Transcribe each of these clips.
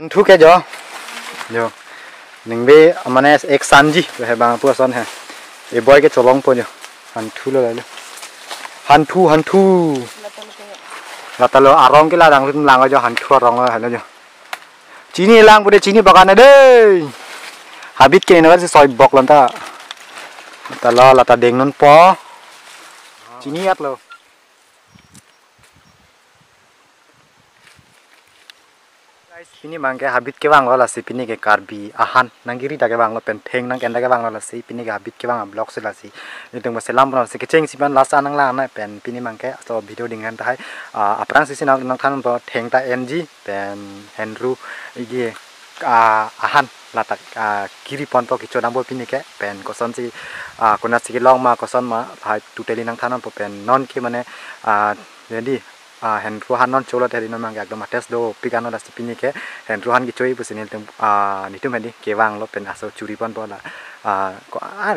Thu ke jo ning be mane ek sanji he bang pu son he e boy ke cholong po jo hantu lo le hantu latalo arong ke la dang lim lang jo hantu arong ha lo jo chini lang pure chini bagan de habit ke no se soi bok lon ta talo lata deng non po chini at lo ini mangke habit ke bang la si pini ke karbi ahan nangiri ta ke bang lo penteng nang kenda ke bang la si pini ke habit ke bang blok se la si nitung ba selam bro se kecheng si ban lasa nang la na pen pini mangke so video dengan ta hai aprang si nang than bo theng ta ng pen henru igi ahan lata kiri pon po kicho nang bo pini ke pen koson si kona si long ma koson ma hai tuteli nang than po pen non ke mane jadi Hendruhan non colo tadi non mangga agama tes do pigano das pini ke Hendruhan ki choi pusin nitum nitum hedi kewang lo pen aso curi pon bola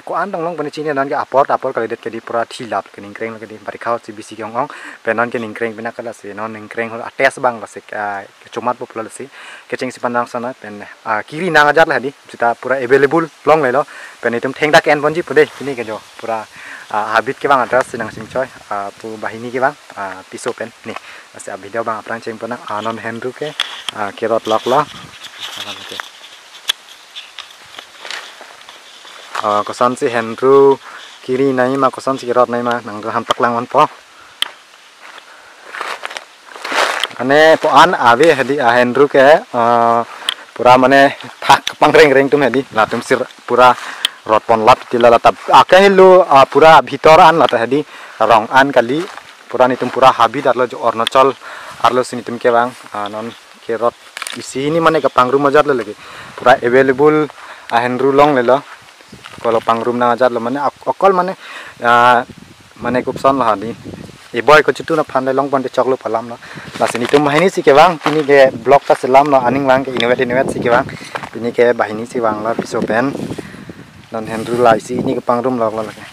ko an dong long pen chini non ke apor kali det ke di pura thilap ke ningkreng ke di bari khau si bisi ke ong pen non ke ningkreng bina kala si non ningkreng ho ates bang lo si cumat po pula si ke ching si pandang sana pen kiri nang ajar lah di kita pura available long le lo pen nitum theng da ken bonji pude kini ke jo pura habit ke bang address sinang sing choi pu bahini ke bang piso pen nih masih video bang aprang ceng pernah anon Henru ke kirot lok lo kosan si Henru kiri nai ma kosan si kirot nai ma nang hantak langon po ane po an ave hedi Henru ke pura mane thak pangreng reng tum hedi latum sir pura rot pon lat tila latap akehlu pura bhitoran lata hedi rong an kali pura nitum pura habit arlo jo Arunachal arlo sinitum ke bang non ke rot isi ini mane ke pangrum ajar le lagi pura available Henru long le lo kalau pangrum na ajar le mane okol mane mane kupson lah ni e boy ko chutu na phan le long pon de choklo phalam lo la sinitum mahini si ke bang tini ke blok ta selam lo aning bang ke innovate si ke bang tini ke bahini si bang lo piso pen non Henru lai si ini ke pangrum lok lo lagi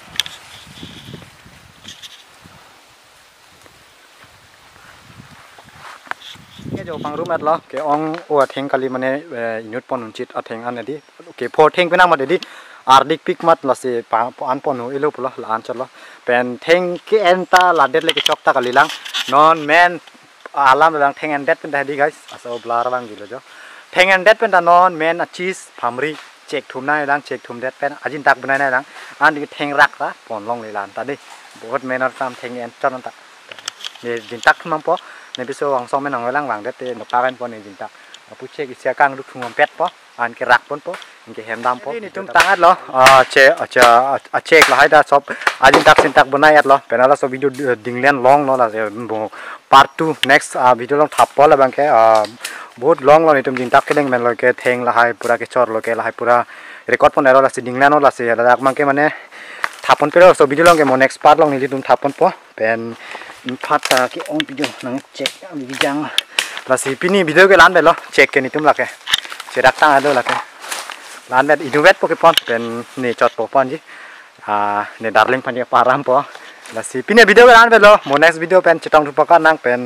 jo pangrum at lo ke ong o theng kali mane inut pon unchit atheng an di ke pho theng pena ma di ardik pik mat la se an pon ho elo pula la an chalo pen theng ke enta la det le ke chokta kali lang non men alam lang theng and det pen di guys aso blar bang gilo jo theng and det pen da non men cheese phamri cek thum nai lang cek thum det pen ajin tak bunai nai lang an di theng rak ra pon long le lan ta di bot men ar tam theng en chon ta ne din tak thum poในพิโซของซองแม่นองไว้ล่างหลังได้เตนปลาเป็นปนในจินตาผู้เชี่ยวเสียกังลูกทุ่งเป็ดปะอันเกรักปนปะอันเกแฮมดำปะนี่ตุ้มตังอัดเหรอเช็คเราให้ได้ซบอาจินตักสินตักบนนั้นอัดเหรอเป็นอะไรซบวิดีโอดิ่งเลี้ยนลองเนาะล่ะเดี๋ยวพาร์ท 2 next วิดีโอลองทับปะแล้วบางแค่बहुत लॉन्ग लो नितुम जिंता के में लो के थेंग लहाय पूरा के चोर लो के लहाय पूरा रिकॉर्ड पन एरो लासे डिंगला नो लासे दाक मांके माने थापन पे सो वीडियो लंग के मो नेक्स्ट पार्ट लंग नि तुम थापन पो पेन फाटा के ओन वीडियो नंग चेक बिजांग लासे पिनी वीडियो के लान बेलो चेक के नितुम लाके चेराक ता आदो लाके लान बे इनोवेट पो के पन पेन ने चोट पो पन जी ने डार्लिंग पन पाराम पो लासे पिनी वीडियो के लान बेलो मो नेक्स्ट वीडियो पेन चटंग रुपका नांग पेन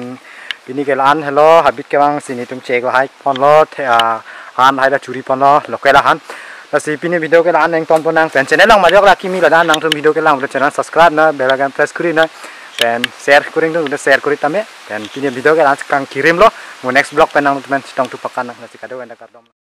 पिनी के लान हेलो हाबिट के वांग सिनी तुम चेक हाई पन लो हान हाइला चुरी पन लो लोकेला हान लासे पिनी वीडियो के लान नेंग तन पन नांग पेन चैनल लंग माजक ला किमी लदा नांग तुम वीडियो के लांग चैनल सब्सक्राइब ना बेल आइकन प्रेस करी ना पेन शेयर करिंग तुम शेयर करी तमे पेन पिनी वीडियो के लान कांग किरिम लो मो नेक्स्ट ब्लॉग पेन नांग तुम चटंग रुपका नांग लासे कादो एंड कर दो